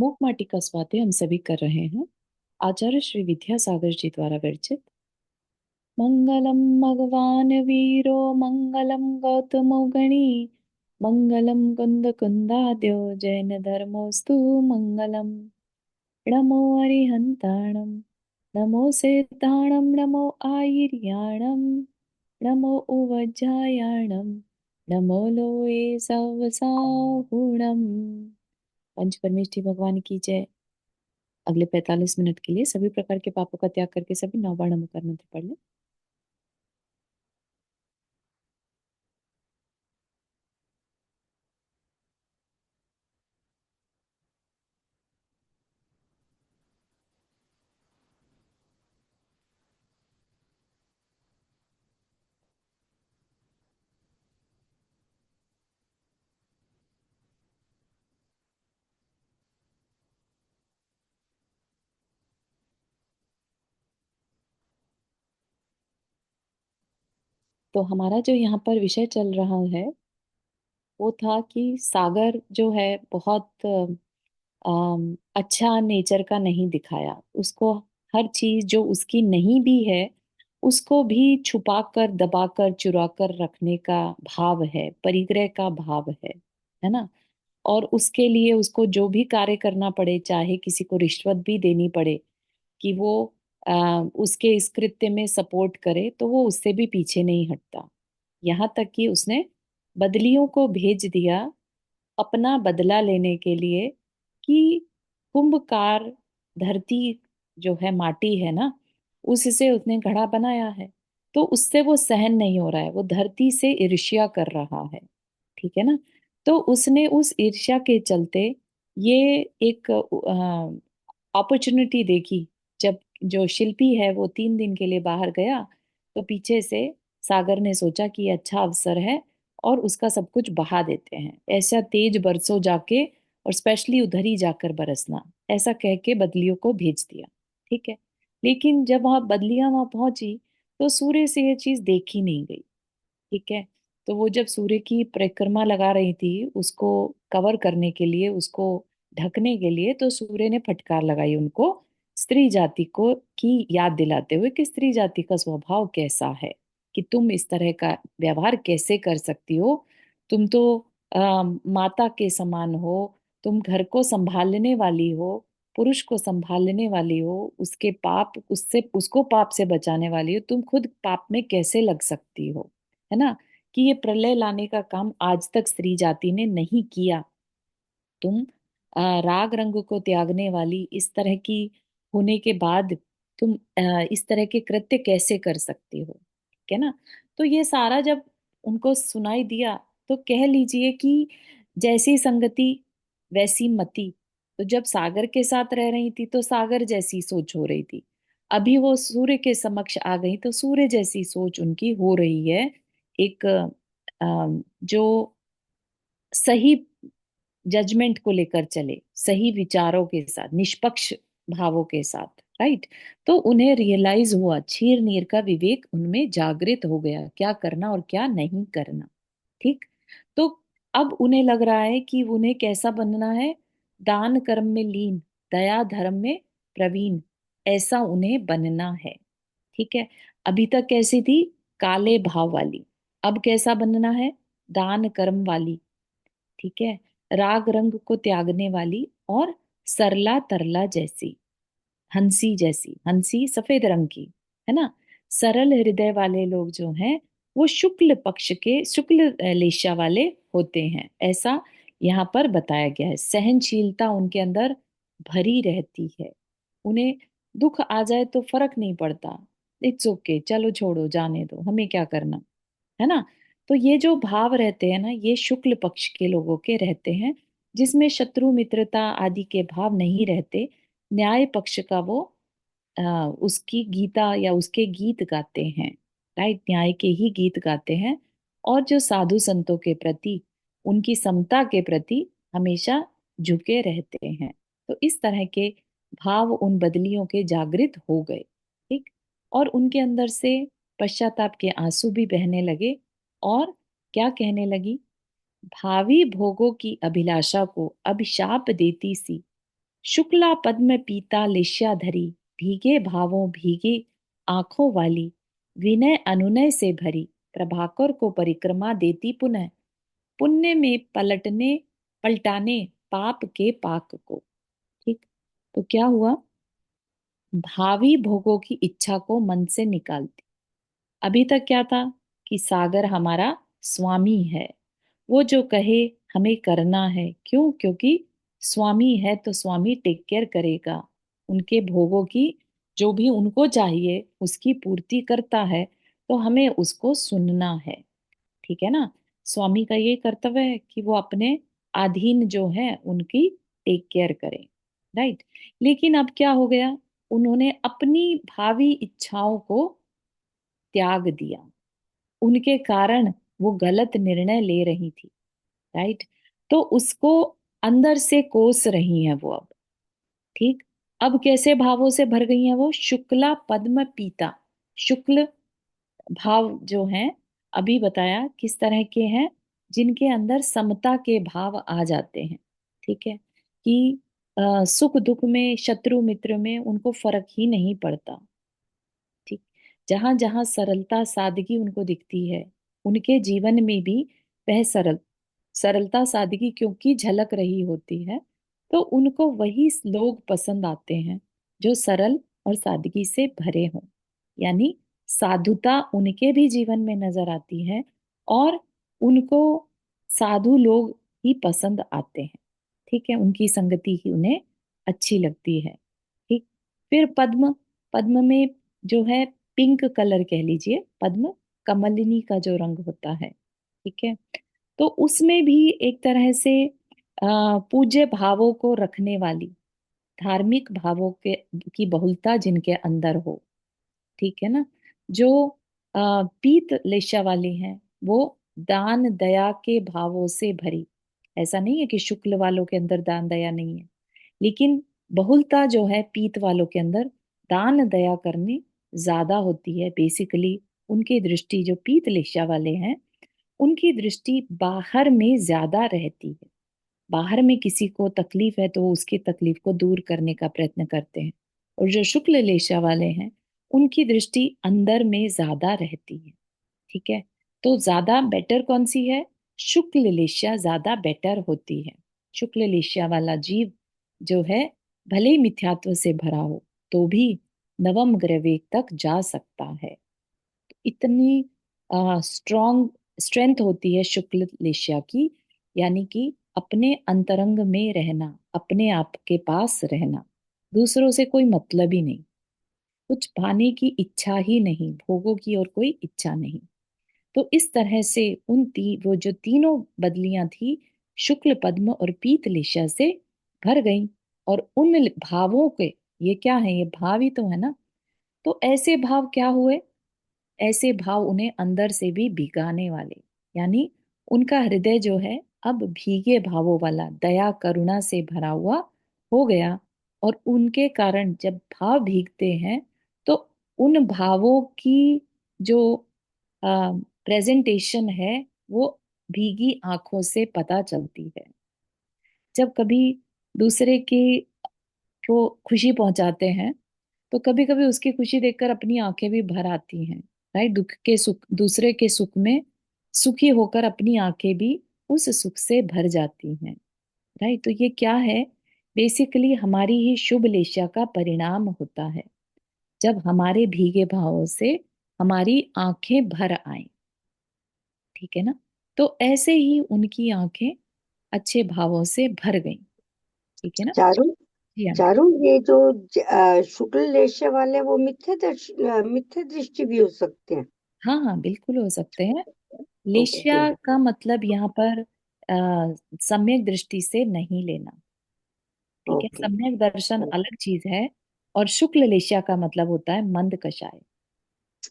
मूक माटी का स्वाध्याय हम सभी कर रहे हैं। आचार्य श्री विद्यासागर जी द्वारा विरचित। मंगलम भगवान वीरो मंगलम गौतमो गणी मंगलम कुंद कुंदाद्यो जैन धर्मोस्तु मंगलम। नमो अरिहंताणम नमो सेताणम नमो आयर्याणम नमो उवज्जायाणम नमो लोए सवसाहुणम। पंच परमेष्ठी भगवान की जय। अगले 45 मिनट के लिए सभी प्रकार के पापों का त्याग करके सभी 9 बार नमोकार मंत्र पढ़ लें। तो हमारा जो यहाँ पर विषय चल रहा है वो था कि सागर जो है बहुत अच्छा नेचर का नहीं दिखाया उसको। हर चीज जो उसकी नहीं भी है उसको भी छुपा कर दबा कर चुरा कर रखने का भाव है, परिग्रह का भाव है ना। और उसके लिए उसको जो भी कार्य करना पड़े, चाहे किसी को रिश्वत भी देनी पड़े कि वो उसके इस कृत्य में सपोर्ट करे, तो वो उससे भी पीछे नहीं हटता। यहाँ तक कि उसने बदलियों को भेज दिया अपना बदला लेने के लिए कि कुंभकार धरती जो है माटी है ना, उससे उसने घड़ा बनाया है। तो उससे वो सहन नहीं हो रहा है, वो धरती से ईर्ष्या कर रहा है। ठीक है ना। तो उसने उस ईर्ष्या के चलते ये एक अपॉर्चुनिटी देखी। जब जो शिल्पी है वो 3 दिन के लिए बाहर गया, तो पीछे से सागर ने सोचा कि ये अच्छा अवसर है और उसका सब कुछ बहा देते हैं। ऐसा तेज बरसो जाके, और स्पेशली उधर ही जाकर बरसना, ऐसा कह के बदलियों को भेज दिया। ठीक है। लेकिन जब वहां बदलियां वहां पहुंची तो सूर्य से ये चीज देखी नहीं गई। ठीक है। तो वो जब सूर्य की परिक्रमा लगा रही थी उसको कवर करने के लिए, उसको ढकने के लिए, तो सूर्य ने फटकार लगाई उनको, स्त्री जाति को की याद दिलाते हुए कि स्त्री जाति का स्वभाव कैसा है, कि तुम इस तरह का व्यवहार कैसे कर सकती हो। तुम तो माता के समान हो, तुम घर को संभालने वाली हो, पुरुष को संभालने वाली हो, उसके पाप उससे उसको पाप से बचाने वाली हो, तुम खुद पाप में कैसे लग सकती हो। है ना। कि ये प्रलय लाने का काम आज तक स्त्री जाति ने नहीं किया। तुम राग रंग को त्यागने वाली इस तरह की होने के बाद तुम इस तरह के कृत्य कैसे कर सकती हो। ठीक है ना। तो ये सारा जब उनको सुनाई दिया, तो कह लीजिए कि जैसी संगति वैसी मति। तो जब सागर के साथ रह रही थी तो सागर जैसी सोच हो रही थी, अभी वो सूर्य के समक्ष आ गई तो सूर्य जैसी सोच उनकी हो रही है। एक जो सही जजमेंट को लेकर चले, सही विचारों के साथ, निष्पक्ष भावों के साथ, राइट। तो उन्हें रियलाइज हुआ, छीर नीर का विवेक उनमें जागृत हो गया, क्या करना और क्या नहीं करना। ठीक। तो अब उन्हें लग रहा है कि उन्हें कैसा बनना है, दान कर्म में लीन, दया धर्म में प्रवीण, ऐसा उन्हें बनना है। ठीक है। अभी तक कैसी थी, काले भाव वाली। अब कैसा बनना है, दान कर्म वाली। ठीक है। राग रंग को त्यागने वाली और सरला तरला जैसी, हंसी जैसी, हंसी सफेद रंग की, है ना। सरल हृदय वाले लोग जो हैं वो शुक्ल पक्ष के, शुक्ल लेशा वाले होते हैं, ऐसा यहाँ पर बताया गया है। सहनशीलता उनके अंदर भरी रहती है। उन्हें दुख आ जाए तो फर्क नहीं पड़ता, इट्स ओके, चलो छोड़ो, जाने दो, हमें क्या करना, है ना। तो ये जो भाव रहते हैं ना, ये शुक्ल पक्ष के लोगों के रहते हैं, जिसमें शत्रु मित्रता आदि के भाव नहीं रहते। न्याय पक्ष का वो उसकी गीता या उसके गीत गाते हैं, राइट, न्याय के ही गीत गाते हैं। और जो साधु संतों के प्रति, उनकी समता के प्रति हमेशा झुके रहते हैं। तो इस तरह के भाव उन बदलियों के जागृत हो गए। ठीक। और उनके अंदर से पश्चाताप के आंसू भी बहने लगे। और क्या कहने लगी, भावी भोगों की अभिलाषा को अभिशाप देती सी शुक्ला पद्म पीता लिश्या धरी, भीगे भावों भीगी आंखों वाली, विनय अनुनय से भरी, प्रभाकर को परिक्रमा देती पुनः, पुण्य में पलटने पलटाने पाप के पाक को। ठीक। तो क्या हुआ, भावी भोगों की इच्छा को मन से निकालती। अभी तक क्या था कि सागर हमारा स्वामी है, वो जो कहे हमें करना है। क्यों? क्योंकि स्वामी है तो स्वामी टेक केयर करेगा, उनके भोगों की जो भी उनको चाहिए उसकी पूर्ति करता है, तो हमें उसको सुनना है। ठीक है ना। स्वामी का ये कर्तव्य है कि वो अपने अधीन जो है उनकी टेक केयर करें। राइट। लेकिन अब क्या हो गया, उन्होंने अपनी भावी इच्छाओं को त्याग दिया, उनके कारण वो गलत निर्णय ले रही थी। राइट। तो उसको अंदर से कोस रही है वो अब। ठीक। अब कैसे भावों से भर गई है वो, शुक्ला पद्म पीता। शुक्ल भाव जो हैं, अभी बताया किस तरह के हैं, जिनके अंदर समता के भाव आ जाते हैं। ठीक है। कि सुख दुख में, शत्रु मित्र में उनको फर्क ही नहीं पड़ता। ठीक। जहां जहां सरलता सादगी उनको दिखती है, उनके जीवन में भी वह सरलता सादगी क्योंकि झलक रही होती है, तो उनको वही लोग पसंद आते हैं जो सरल और सादगी से भरे हों। यानी साधुता उनके भी जीवन में नजर आती है, और उनको साधु लोग ही पसंद आते हैं। ठीक है, उनकी संगति ही उन्हें अच्छी लगती है। ठीक। फिर पद्म, पद्म में जो है पिंक कलर कह लीजिए, पद्म कमलिनी का जो रंग होता है। ठीक है। तो उसमें भी एक तरह से पूज्य भावों को रखने वाली, धार्मिक भावों के की बहुलता जिनके अंदर हो। ठीक है ना। जो पीत लेशा वाली हैं, वो दान दया के भावों से भरी। ऐसा नहीं है कि शुक्ल वालों के अंदर दान दया नहीं है, लेकिन बहुलता जो है पीत वालों के अंदर दान दया करनी ज्यादा होती है। बेसिकली उनकी दृष्टि, जो पीत लेशा वाले हैं, उनकी दृष्टि बाहर में ज्यादा रहती है। बाहर में किसी को तकलीफ है तो वो उसकी तकलीफ को दूर करने का प्रयत्न करते हैं। और जो शुक्ल लेशा वाले हैं, उनकी दृष्टि अंदर में ज्यादा रहती है। ठीक है। तो ज्यादा बेटर कौन सी है, शुक्ल लेशा ज्यादा बेटर होती है। शुक्ल लेशा वाला जीव जो है, भले ही मिथ्यात्व से भरा हो तो भी नवम ग्रह वेग तक जा सकता है। इतनी स्ट्रॉन्ग स्ट्रेंथ होती है शुक्ल लेशिया की। यानी कि अपने अंतरंग में रहना, अपने आप के पास रहना, दूसरों से कोई मतलब ही नहीं, कुछ पाने की इच्छा ही नहीं, भोगों की और कोई इच्छा नहीं। तो इस तरह से वो जो तीनों बदलियां थी, शुक्ल पद्म और पीत लेशिया से भर गई। और उन भावों के, ये क्या है, ये भाव ही तो है ना। तो ऐसे भाव क्या हुए, ऐसे भाव उन्हें अंदर से भी भिगाने वाले। यानी उनका हृदय जो है अब भीगे भावों वाला, दया करुणा से भरा हुआ हो गया। और उनके कारण जब भाव भीगते हैं, तो उन भावों की जो प्रेजेंटेशन है, वो भीगी आंखों से पता चलती है। जब कभी दूसरे की को खुशी पहुंचाते हैं, तो कभी कभी उसकी खुशी देखकर अपनी आंखें भी भर आती हैं। राइट। दुख के सुख, दूसरे के सुख में सुखी होकर अपनी आंखें भी उस सुख से भर जाती हैं। राइट। तो ये क्या है, बेसिकली हमारी ही शुभ लेशा का परिणाम होता है, जब हमारे भीगे भावों से हमारी आंखें भर आए। ठीक है ना। तो ऐसे ही उनकी आंखें अच्छे भावों से भर गईं। ठीक है ना। चारू, जी आंटी। चारू, ये जो शुक्ल लेशा वाले वो मिथ्या दृष्टि भी हो सकते हैं। हाँ हाँ, बिल्कुल हो सकते हैं। ओके। लेश्या का मतलब यहाँ पर सम्यक दृष्टि से नहीं लेना। ठीक है। ओके। सम्यक दर्शन अलग चीज है, और शुक्ल लेश्या का मतलब होता है मंद कषाय।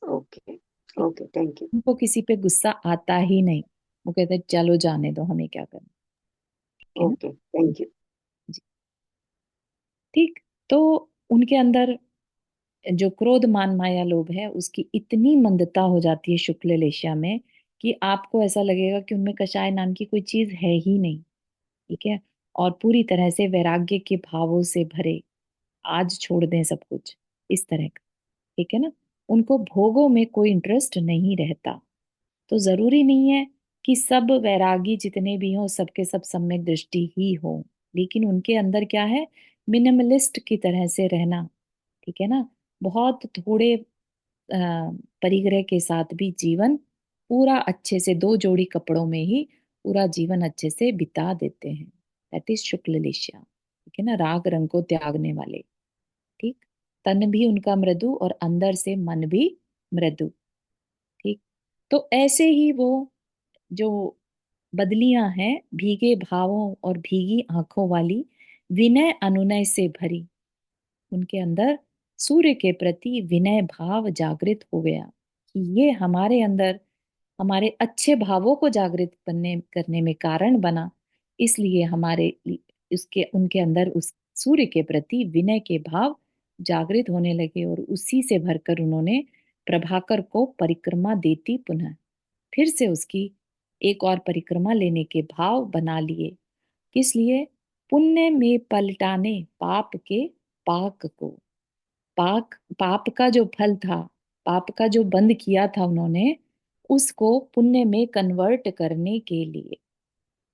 ओके। ठीक। Okay, thank you. उनको किसी पे गुस्सा आता ही नहीं, वो कहते हैं चलो जाने दो, हमें क्या करना। ठीक है ना। Okay, thank you. जी। ठीक। तो उनके अंदर जो क्रोध मान माया लोभ है, उसकी इतनी मंदता हो जाती है शुक्ल लेश्या में, कि आपको ऐसा लगेगा कि उनमें कषाय नाम की कोई चीज है ही नहीं। ठीक है। और पूरी तरह से वैराग्य के भावों से भरे, आज छोड़ दें सब कुछ, इस तरह का। ठीक है ना। उनको भोगों में कोई इंटरेस्ट नहीं रहता। तो जरूरी नहीं है कि सब वैरागी जितने भी हों सबके सब सम्यक दृष्टि ही हो, लेकिन उनके अंदर क्या है, मिनिमलिस्ट की तरह से रहना। ठीक है ना। बहुत थोड़े परिग्रह के साथ भी जीवन पूरा अच्छे से, दो जोड़ी कपड़ों में ही पूरा जीवन अच्छे से बिता देते हैं। दैट इज शुक्ल लेशिया। ठीक है ना। राग रंग को त्यागने वाले। ठीक। तन भी उनका मृदु और अंदर से मन भी मृदु। ठीक। तो ऐसे ही वो जो बदलियां हैं, भीगे भावों और भीगी आंखों वाली, विनय अनुनय से भरी, उनके अंदर सूर्य के प्रति विनय भाव जागृत हो गया कि ये हमारे अंदर हमारे अच्छे भावों को जागृत करने करने में कारण बना। इसलिए उसके उनके अंदर उस सूर्य के प्रति विनय के भाव जागृत होने लगे, और उसी से भरकर उन्होंने प्रभाकर को परिक्रमा देती पुनः फिर से उसकी एक और परिक्रमा लेने के भाव बना लिए। किस लिए? पुण्य में पलटाने पाप के पाक को। पाप का जो फल था, पाप का जो बंद किया था उन्होंने, उसको पुण्य में कन्वर्ट करने के लिए।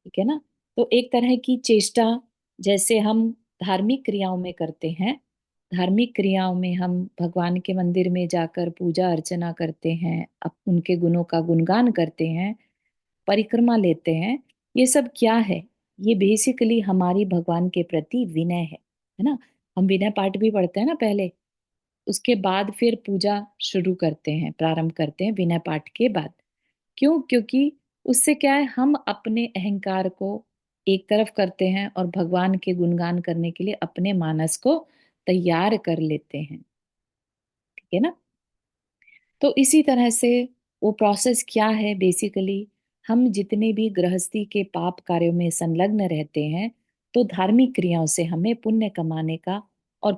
ठीक है ना। तो एक तरह की चेष्टा, जैसे हम धार्मिक क्रियाओं में करते हैं, धार्मिक क्रियाओं में हम भगवान के मंदिर में जाकर पूजा अर्चना करते हैं, उनके गुणों का गुणगान करते हैं, परिक्रमा लेते हैं, ये सब क्या है? ये बेसिकली हमारी भगवान के प्रति विनय है ना। हम विनय पाठ भी पढ़ते हैं ना पहले, उसके बाद फिर पूजा शुरू करते हैं, प्रारंभ करते हैं विनय पाठ के बाद। क्यों? क्योंकि उससे क्या है, हम अपने अहंकार को एक तरफ करते हैं और भगवान के गुणगान करने के लिए अपने मानस को तैयार कर लेते हैं। ठीक है ना। तो इसी तरह से वो प्रोसेस क्या है, बेसिकली हम जितने भी गृहस्थी के पाप कार्यों में संलग्न रहते हैं, तो धार्मिक क्रियाओं से हमें पुण्य कमाने का, और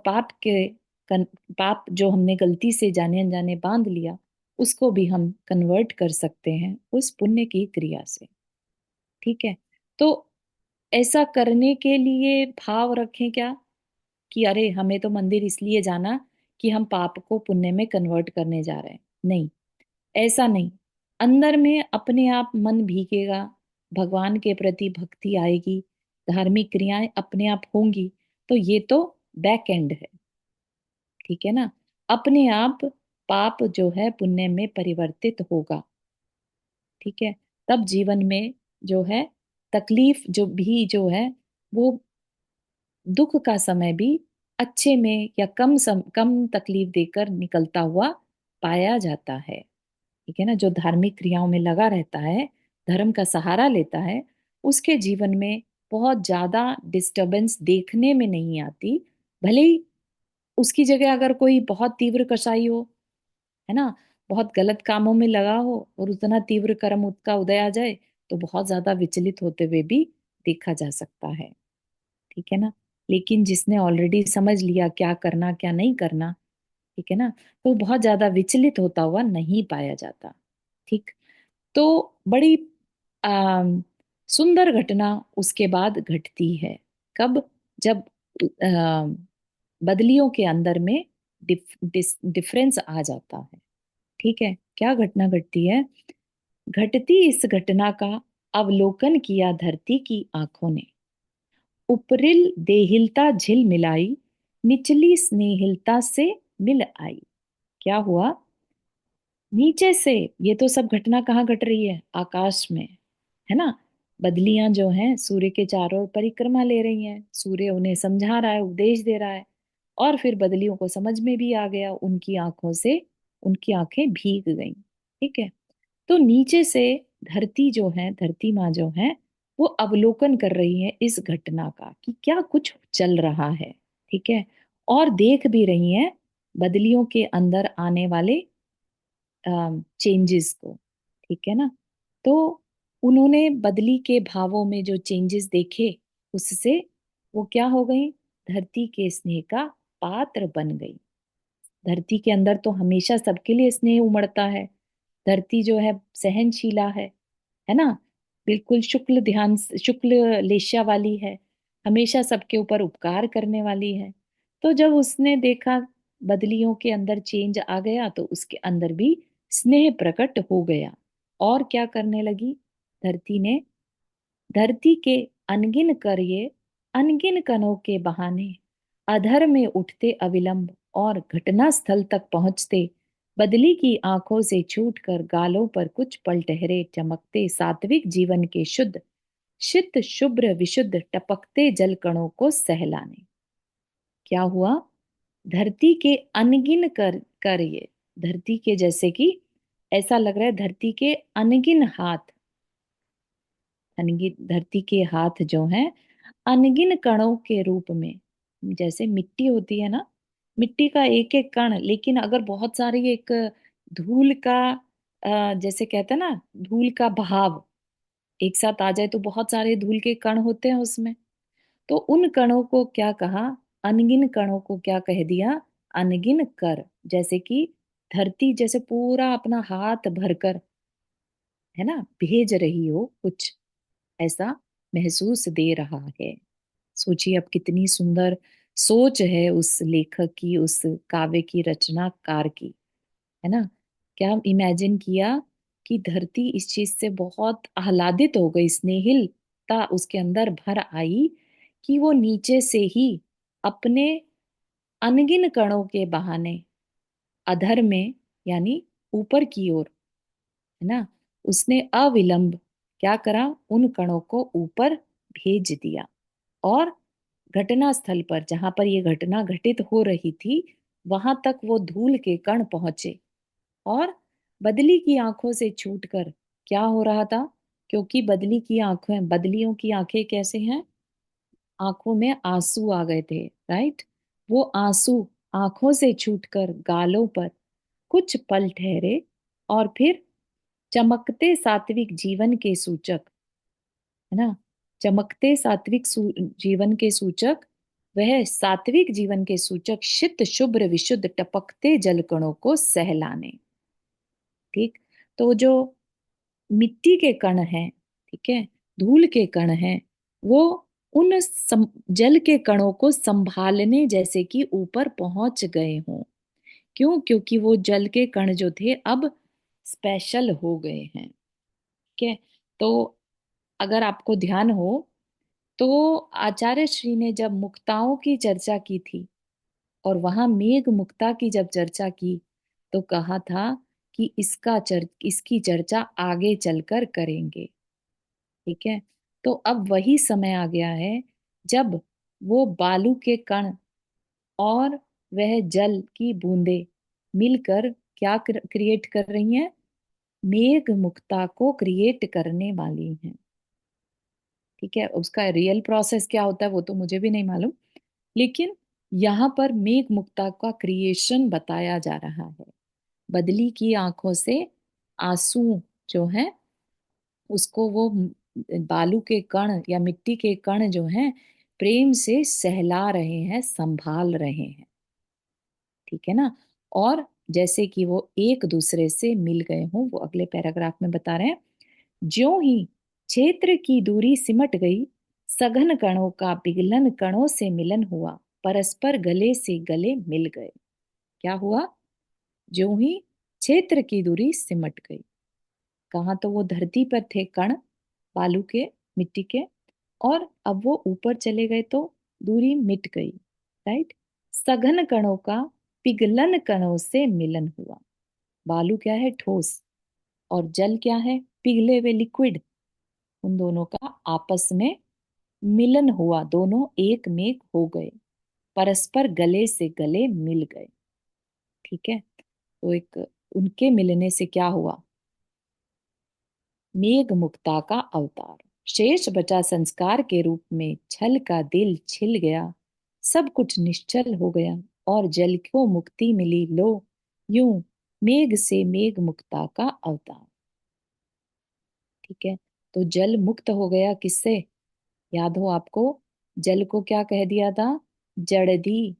पाप जो हमने गलती से जाने अनजाने बांध लिया, उसको भी हम कन्वर्ट कर सकते हैं उस पुण्य की क्रिया से। ठीक है। तो ऐसा करने के लिए भाव रखें क्या, कि अरे हमें तो मंदिर इसलिए जाना कि हम पाप को पुण्य में कन्वर्ट करने जा रहे हैं। नहीं, ऐसा नहीं। अंदर में अपने आप मन भीगेगा, भगवान के प्रति भक्ति आएगी, धार्मिक क्रियाएं अपने आप होंगी, तो ये तो बैक एंड है। ठीक है ना। अपने आप पाप जो है पुण्य में परिवर्तित होगा। ठीक है। तब जीवन में जो है तकलीफ जो भी जो है, वो दुख का समय भी अच्छे में या कम तकलीफ देकर निकलता हुआ पाया जाता है। ठीक है ना। जो धार्मिक क्रियाओं में लगा रहता है, धर्म का सहारा लेता है, उसके जीवन में बहुत ज्यादा डिस्टरबेंस देखने में नहीं आती। भले ही उसकी जगह अगर कोई बहुत तीव्र कसाई हो, है ना, बहुत गलत कामों में लगा हो और उतना तीव्र कर्म उसका उदय आ जाए, तो बहुत ज्यादा विचलित होते हुए भी देखा जा सकता है। ठीक है ना। लेकिन जिसने ऑलरेडी समझ लिया क्या करना क्या नहीं करना, ठीक है ना, तो बहुत ज्यादा विचलित होता हुआ नहीं पाया जाता। ठीक। तो बड़ी आम, सुंदर घटना उसके बाद घटती है। कब? जब आ, बदलियों के अंदर में डिफरेंस आ जाता है। ठीक है। क्या घटना घटती है? घटती इस घटना का अवलोकन किया धरती की आंखों ने, उपरिल देहिलता झिल मिलाई, निचली स्नेहिलता से मिल आई। क्या हुआ? नीचे से, ये तो सब घटना कहाँ घट रही है? आकाश में, है ना। बदलियां जो हैं सूर्य के चारों ओर परिक्रमा ले रही हैं, सूर्य उन्हें समझा रहा है, उपदेश दे रहा है, और फिर बदलियों को समझ में भी आ गया, उनकी आंखों से उनकी आंखें भीग गईं। ठीक है। तो नीचे से धरती जो है, धरती माँ जो है, वो अवलोकन कर रही है इस घटना का कि क्या कुछ चल रहा है। ठीक है। और देख भी रही है बदलियों के अंदर आने वाले चेंजेस को। ठीक है ना। तो उन्होंने बदली के भावों में जो चेंजेस देखे, उससे वो क्या हो गई? धरती के स्नेह का पात्र बन गई। धरती के अंदर तो हमेशा सबके लिए स्नेह उमड़ता है। धरती जो है सहनशीला है ना, बिल्कुल शुक्ल ध्यान शुक्ल लेशा वाली है, हमेशा सबके ऊपर उपकार करने वाली है। तो जब उसने देखा बदलियों के अंदर चेंज आ गया, तो उसके अंदर भी स्नेह प्रकट हो गया। और क्या करने लगी धरती ने? धरती के अनगिन कार्य, अनगिन कणों के बहाने अधर में उठते अविलंब और घटना स्थल तक पहुंचते, बदली की आंखों से छूटकर गालों पर कुछ पल ठहरे चमकते सात्विक जीवन के शुद्ध शीत शुभ्र विशुद्ध टपकते जल कणों को सहलाने। क्या हुआ? धरती के अनगिन कर ये धरती के, जैसे कि ऐसा लग रहा है धरती के अनगिन हाथ, अनगिन धरती के हाथ जो हैं अनगिन कणों के रूप में, जैसे मिट्टी होती है ना, मिट्टी का एक एक कण, लेकिन अगर बहुत सारी एक धूल का जैसे कहते हैं ना, धूल का बहाव एक साथ आ जाए तो बहुत सारे धूल के कण होते हैं उसमें। तो उन कणों को क्या कहा? अनगिन कणों को क्या कह दिया? अनगिन कर। जैसे कि धरती जैसे पूरा अपना हाथ भरकर, है ना, भेज रही हो कुछ, ऐसा महसूस दे रहा है। सोचिए अब कितनी सुंदर सोच है उस लेखक की, उस काव्य की रचनाकार की, है ना। क्या इमेजिन किया कि धरती इस चीज से बहुत आह्लादित हो गई, स्नेहिलता उसके अंदर भर आई कि वो नीचे से ही अपने अनगिन कणों के बहाने अधर में, यानी ऊपर की ओर, है ना, उसने अविलंब क्या करा? उन कणों को ऊपर भेज दिया। और घटना स्थल पर जहां पर ये घटना घटित हो रही थी, वहां तक वो धूल के कण पहुंचे। और बदली की आंखों से छूटकर क्या हो रहा था? क्योंकि बदली की आंखें, बदलियों की आंखें कैसे हैं? आंखों में आंसू आ गए थे, राइट। वो आंसू आंखों से छूटकर गालों पर कुछ पल ठहरे, और फिर चमकते सात्विक जीवन के सूचक, है ना, चमकते जीवन के सूचक, वह सात्विक जीवन के सूचक शीत शुभ्र विशुद्ध टपकते जलकणों को सहलाने। ठीक। तो जो मिट्टी के कण हैं, ठीक है, धूल के कण हैं, वो उन जल के कणों को संभालने जैसे कि ऊपर पहुंच गए हों। क्यों? क्योंकि वो जल के कण जो थे अब स्पेशल हो गए हैं। ठीक है। तो अगर आपको ध्यान हो, तो आचार्य श्री ने जब मुक्ताओं की चर्चा की थी, और वहां मेघ मुक्ता की जब चर्चा की, तो कहा था कि इसकी चर्चा आगे चलकर करेंगे। ठीक है। तो अब वही समय आ गया है जब वो बालू के कण और वह जल की बूंदें मिलकर क्या क्रिएट कर रही हैं? मेघ मुक्ता को क्रिएट करने वाली हैं। ठीक है। उसका रियल प्रोसेस क्या होता है वो तो मुझे भी नहीं मालूम, लेकिन यहाँ पर मेघ मुक्ता का क्रिएशन बताया जा रहा है। बदली की आंखों से आंसू जो है, उसको वो बालू के कण या मिट्टी के कण जो हैं प्रेम से सहला रहे हैं, संभाल रहे हैं। ठीक है ना। और जैसे कि वो एक दूसरे से मिल गए हों, वो अगले पैराग्राफ में बता रहे हैं। ज्यों ही क्षेत्र की दूरी सिमट गई, सघन कणों का पिघलन कणों से मिलन हुआ, परस्पर गले से गले मिल गए। क्या हुआ? ज्यों ही क्षेत्र की दूरी सिमट गई, कहाँ तो वो धरती पर थे कण, बालू के, मिट्टी के, और अब वो ऊपर चले गए तो दूरी मिट गई, राइट। सघन कणों का पिघलन कणों से मिलन हुआ। बालू क्या है? ठोस। और जल क्या है? पिघले हुए लिक्विड। उन दोनों का आपस में मिलन हुआ, दोनों एक में हो गए, परस्पर गले से गले मिल गए। ठीक है। तो एक उनके मिलने से क्या हुआ? मेघ मुक्ता का अवतार, शेष बचा संस्कार के रूप में, छल का दिल छिल गया, सब कुछ निश्चल हो गया, और जल को मुक्ति मिली लो, यूं मेघ से मेघ मुक्ता का अवतार। ठीक है। तो जल मुक्त हो गया किससे? याद हो आपको, जल को क्या कह दिया था? जड़दी,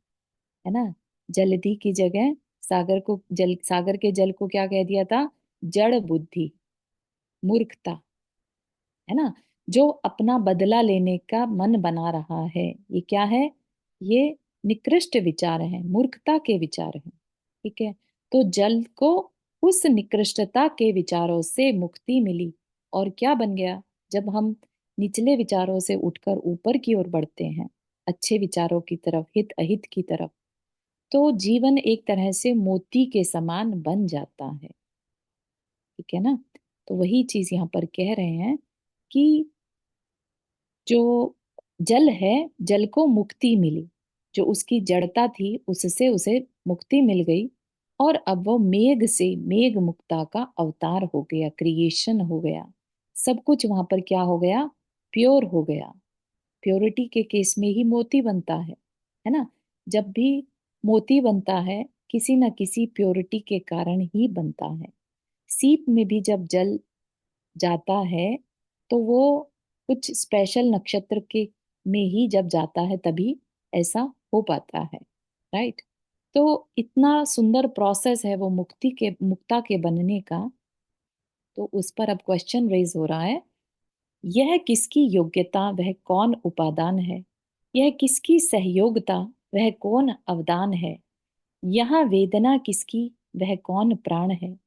है ना। जलधि की जगह सागर के जल को क्या कह दिया था? जड़ बुद्धि, मूर्खता, है ना। जो अपना बदला लेने का मन बना रहा है। ये क्या है? ये निकृष्ट विचार है, मूर्खता के विचार हैं। ठीक है। तो जल को उस निकृष्टता के विचारों से मुक्ति मिली, और क्या बन गया? जब हम निचले विचारों से उठकर ऊपर की ओर बढ़ते हैं, अच्छे विचारों की तरफ, हित अहित की तरफ, तो जीवन एक तरह से मोती के समान बन जाता है। ठीक है ना? तो वही चीज यहाँ पर कह रहे हैं कि जो जल है, जल को मुक्ति मिली, जो उसकी जड़ता थी उससे उसे मुक्ति मिल गई, और अब वो मेघ से मेघ मुक्ता का अवतार हो गया, क्रिएशन हो गया। सब कुछ वहां पर क्या हो गया? प्योर हो गया। प्योरिटी के केस में ही मोती बनता है ना? जब भी मोती बनता है, किसी न किसी प्योरिटी के कारण ही बनता है। सीप में भी जब जल जाता है, तो वो कुछ स्पेशल नक्षत्र के में ही जब जाता है तभी ऐसा हो पाता है। राइट? तो इतना सुंदर प्रोसेस है वो मुक्ता के बनने का। तो उस पर अब क्वेश्चन रेज हो रहा है, यह किसकी योग्यता, वह कौन उपादान है? यह किसकी सहयोगता, वह कौन अवदान है? यहाँ वेदना किसकी, वह कौन प्राण है?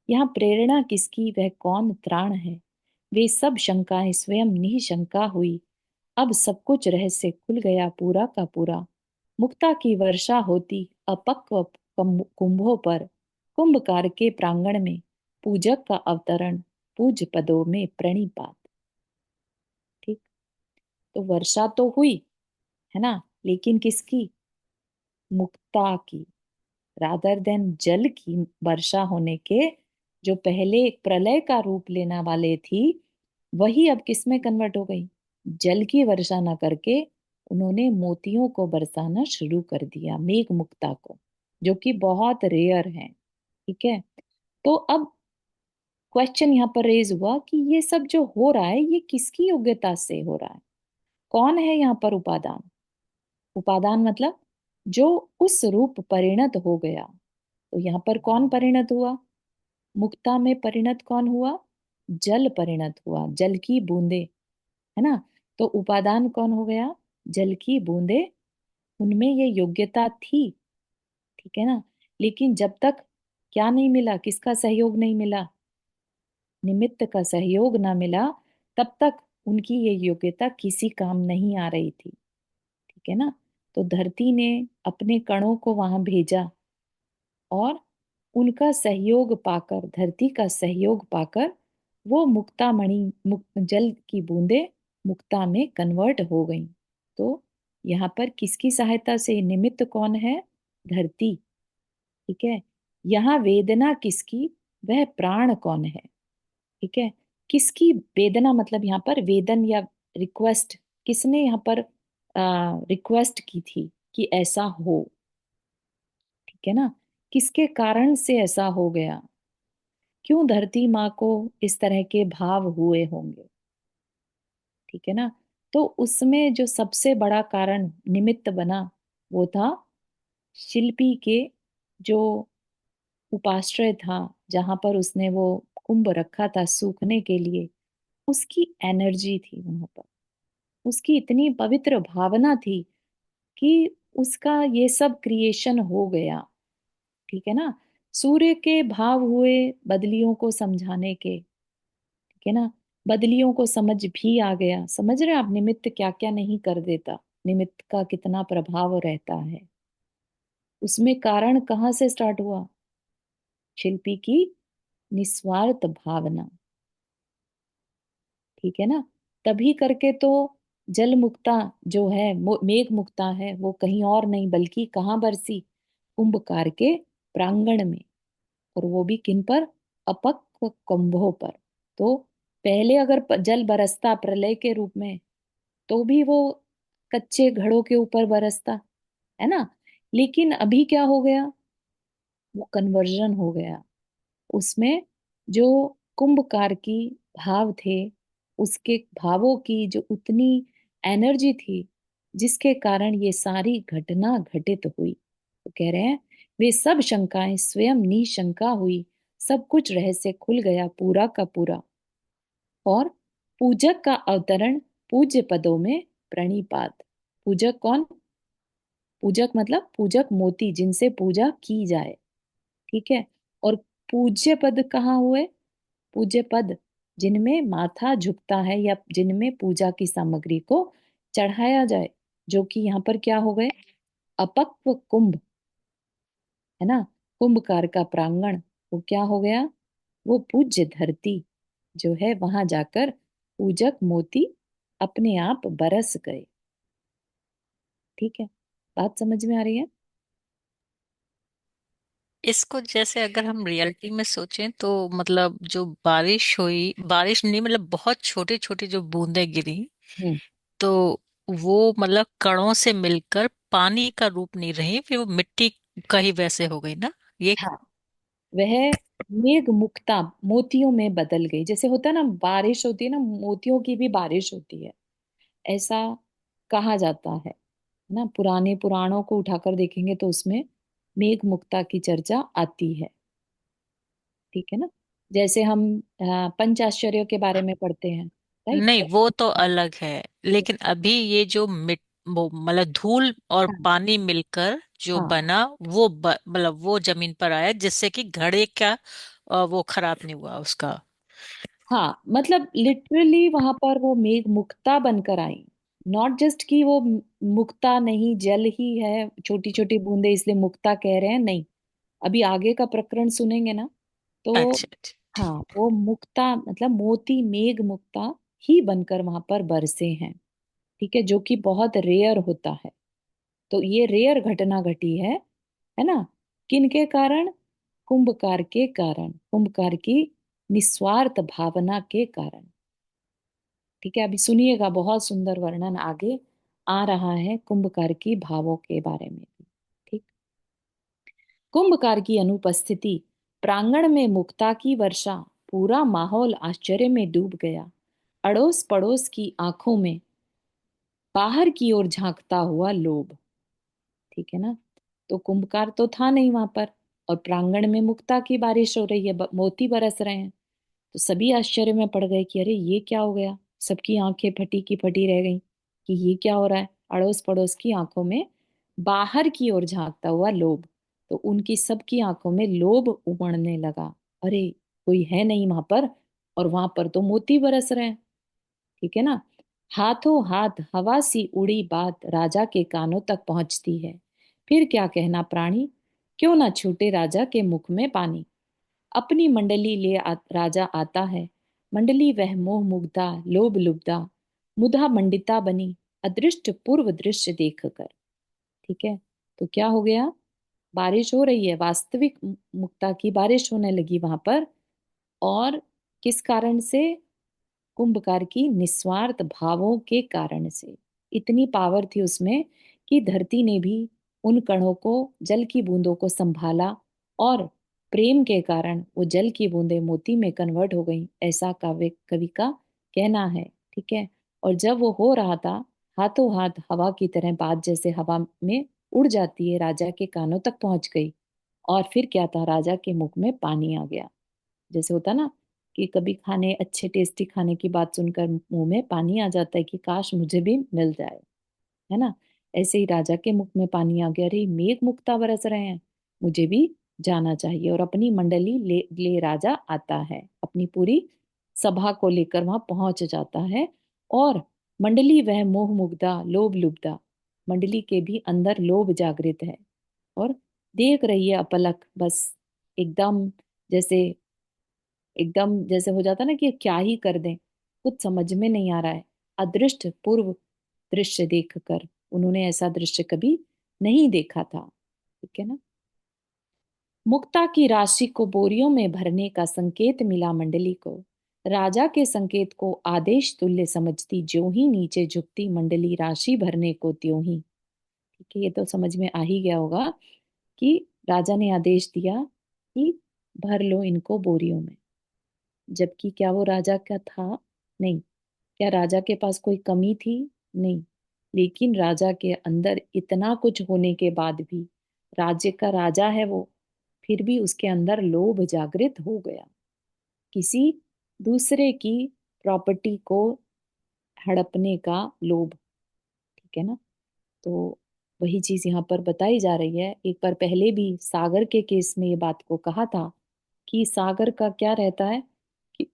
यहाँ प्रेरणा किसकी, वह कौन त्राण है? वे सब शंकाएं स्वयं निशंका हुई। अब सब कुछ रहस्य खुल गया पूरा का पूरा। मुक्ता की वर्षा होती अपक्व कुंभों पर, कुंभकार के प्रांगण में पूजक का अवतरण, पूज पदों में प्रणिपात। ठीक। तो वर्षा तो हुई, है ना? लेकिन किसकी? मुक्ता की। रादर देन जल की वर्षा होने के, जो पहले एक प्रलय का रूप लेना वाले थी, वही अब किस में कन्वर्ट हो गई? जल की वर्षा ना करके उन्होंने मोतियों को बरसाना शुरू कर दिया, मेघ मुक्ता को, जो कि बहुत रेयर है। ठीक है। तो अब क्वेश्चन यहाँ पर रेज हुआ कि ये सब जो हो रहा है, ये किसकी योग्यता से हो रहा है? कौन है यहाँ पर उपादान? उपादान मतलब जो उस रूप परिणत हो गया। तो यहाँ पर कौन परिणत हुआ? मुक्ता में परिणत कौन हुआ? जल परिणत हुआ, जल की बूंदे, है ना? तो उपादान कौन हो गया? जल की बूंदे। उनमें ये योग्यता थी। ठीक है ना? लेकिन जब तक क्या नहीं मिला, किसका सहयोग नहीं मिला, निमित्त का सहयोग ना मिला, तब तक उनकी ये योग्यता किसी काम नहीं आ रही थी। ठीक है ना? तो धरती ने अपने कणों को वहां भेजा, और उनका सहयोग पाकर, धरती का सहयोग पाकर, वो मुक्ता मणि, मुक्त जल की बूंदे मुक्ता में कन्वर्ट हो गई। तो यहाँ पर किसकी सहायता से? निमित्त कौन है? धरती। ठीक है। यहाँ वेदना किसकी? वह प्राण कौन है? ठीक है। किसकी वेदना? मतलब यहाँ पर वेदन या रिक्वेस्ट, किसने यहाँ पर रिक्वेस्ट की थी कि ऐसा हो? ठीक है ना? किसके कारण से ऐसा हो गया? क्यों धरती माँ को इस तरह के भाव हुए होंगे? ठीक है ना? तो उसमें जो सबसे बड़ा कारण निमित्त बना, वो था शिल्पी के, जो उपाश्रय था, जहां पर उसने वो कुंभ रखा था सूखने के लिए, उसकी एनर्जी थी वहां पर, उसकी इतनी पवित्र भावना थी कि उसका ये सब क्रिएशन हो गया। ठीक है ना? सूर्य के भाव हुए बदलियों को समझाने के। ठीक है ना? बदलियों को समझ भी आ गया। समझ रहे हैं आप निमित्त क्या क्या नहीं कर देता, निमित्त का कितना प्रभाव रहता है। उसमें कारण कहाँ से स्टार्ट हुआ? शिल्पी की निस्वार्थ भावना। ठीक है ना? तभी करके तो जल मुक्ता जो है, मेघ मुक्ता है, वो कहीं और नहीं बल्कि कहाँ बरसी? कुंभकार के प्रांगण में। और वो भी किन पर? अपक्व कुंभों पर। तो पहले अगर जल बरसता प्रलय के रूप में, तो भी वो कच्चे घड़ों के ऊपर बरसता, है ना? लेकिन अभी क्या हो गया? वो कन्वर्जन हो गया। उसमें जो कुंभकार की भाव थे, उसके भावों की जो उतनी एनर्जी थी, जिसके कारण ये सारी घटना घटित हुई। तो कह रहे हैं, वे सब शंकाएं स्वयं निशंका हुई। सब कुछ रहस्य खुल गया पूरा का पूरा। और पूजक का अवतरण पूज्य पदों में प्रणिपात। पूजक कौन? पूजक मतलब पूजक मोती, जिनसे पूजा की जाए। ठीक है। और पूज्य पद कहाँ हुए? पूज्य पद जिनमें माथा झुकता है या जिनमें पूजा की सामग्री को चढ़ाया जाए, जो कि यहाँ पर क्या हो गए? अपक्व कुंभ, है ना। कुंभकार का प्रांगण, वो क्या हो गया? वो पूज्य धरती जो है, वहां जाकर पूजक मोती अपने आप बरस गए। ठीक है, बात समझ में आ रही है? इसको जैसे अगर हम रियलिटी में सोचें तो मतलब जो बारिश हुई, बारिश नहीं मतलब बहुत छोटे छोटे जो बूंदें गिरी, हम्म। तो वो मतलब कणों से मिलकर पानी का रूप नहीं रही, फिर वो मिट्टी का ही वैसे हो गई ना ये। हाँ, वह मेघ मुक्ता मोतियों में बदल गई। जैसे होता है ना, बारिश होती है ना, मोतियों की भी बारिश होती है, ऐसा कहा जाता है ना। पुराने पुराणों को उठाकर देखेंगे तो उसमें मेघ मुक्ता की चर्चा आती है। ठीक है ना। जैसे हम पंचाश्चर्यों के बारे में पढ़ते हैं, राइट। नहीं वो तो अलग है, लेकिन अभी ये जो मिट वो मतलब धूल और हाँ पानी मिलकर जो हाँ बना वो मतलब वो जमीन पर आया, जिससे कि घड़े का वो खराब नहीं हुआ उसका। हाँ, मतलब लिटरली वहां पर वो मेघ मुक्ता बनकर आई। नॉट जस्ट कि वो मुक्ता नहीं, जल ही है, छोटी छोटी बूंदे इसलिए मुक्ता कह रहे हैं, नहीं। अभी आगे का प्रकरण सुनेंगे ना, तो अच्छा अच्छा। हाँ, वो मुक्ता मतलब मोती मेघ मुक्ता ही बनकर वहां पर बरसे हैं। ठीक है, जो कि बहुत रेयर होता है। तो ये रेयर घटना घटी है ना। किनके कारण? कुंभकार के कारण, कुंभकार की निस्वार्थ भावना के कारण। ठीक है, अभी सुनिएगा, बहुत सुंदर वर्णन आगे आ रहा है कुंभकार की भावों के बारे में भी। ठीक। कुंभकार की अनुपस्थिति, प्रांगण में मुक्ता की वर्षा, पूरा माहौल आश्चर्य में डूब गया। अड़ोस पड़ोस की आंखों में बाहर की ओर झांकता हुआ लोभ। ठीक है ना। तो कुंभकार तो था नहीं वहां पर, और प्रांगण में मुक्ता की बारिश हो रही है, मोती बरस रहे हैं। तो सभी आश्चर्य में पड़ गए कि अरे ये क्या हो गया। सबकी आंखें फटी की फटी रह गई कि ये क्या हो रहा है। अड़ोस पड़ोस की आंखों में बाहर की ओर झांकता हुआ लोभ। तो उनकी सबकी आंखों में लोभ उमड़ने लगा। अरे, कोई है नहीं वहां पर, और वहां पर तो मोती बरस रहे हैं। ठीक है ना। हाथों हाथ हवा सी उड़ी बात राजा के कानों तक पहुंचती है। फिर क्या कहना प्राणी, क्यों ना छूटे राजा के मुख में पानी। अपनी मंडली ले राजा आता है। मंडली वह मोह मुग्धा लोभ लुब्धा, मुधा मंडिता बनी, अदृष्ट पूर्व दृश्य देख कर। ठीक है। तो क्या हो गया? बारिश हो रही है, वास्तविक मुक्ता की बारिश होने लगी वहां पर। और किस कारण से? कुंभकार की निस्वार्थ भावों के कारण से। इतनी पावर थी उसमें कि धरती ने भी उन कणों को, जल की बूंदों को संभाला, और प्रेम के कारण वो जल की बूंदें मोती में कन्वर्ट हो गई, ऐसा काव्य कवि का कहना है। ठीक है। और जब वो हो रहा था, हाथों हाथ हवा की तरह बात जैसे हवा में उड़ जाती है, राजा के कानों तक पहुंच गई। और फिर क्या था? राजा के मुख में पानी आ गया। जैसे होता ना कि कभी खाने, अच्छे टेस्टी खाने की बात सुनकर मुंह में पानी आ जाता है कि काश मुझे भी मिल जाए, है ना। ऐसे ही राजा के मुख में पानी आ गया। अरे, मेघ मुक्ता बरस रहे हैं, मुझे भी जाना चाहिए। और अपनी मंडली ले राजा आता है, अपनी पूरी सभा को लेकर वहां पहुंच जाता है। और मंडली वह मोह मुग्धा लोभ लुब्धा, मंडली के भी अंदर लोभ जागृत है, और देख रही है अपलक, बस एकदम, जैसे एकदम जैसे हो जाता ना कि क्या ही कर दें, कुछ समझ में नहीं आ रहा है। अदृष्ट पूर्व दृश्य देखकर, उन्होंने ऐसा दृश्य कभी नहीं देखा था। ठीक है ना। मुक्ता की राशि को बोरियों में भरने का संकेत मिला मंडली को। राजा के संकेत को आदेश तुल्य समझती, ज्यों ही नीचे झुकती मंडली राशि भरने को त्यों ही। ठीक है, ये तो समझ में आ ही गया होगा कि राजा ने आदेश दिया कि भर लो इनको बोरियों में। जबकि क्या वो राजा का था? नहीं। क्या राजा के पास कोई कमी थी? नहीं। लेकिन राजा के अंदर इतना कुछ होने के बाद भी, राज्य का राजा है वो, फिर भी उसके अंदर लोभ जागृत हो गया, किसी दूसरे की प्रॉपर्टी को हड़पने का लोभ। ठीक है ना। तो वही चीज यहाँ पर बताई जा रही है। एक बार पहले भी सागर के केस में ये बात को कहा था कि सागर का क्या रहता है कि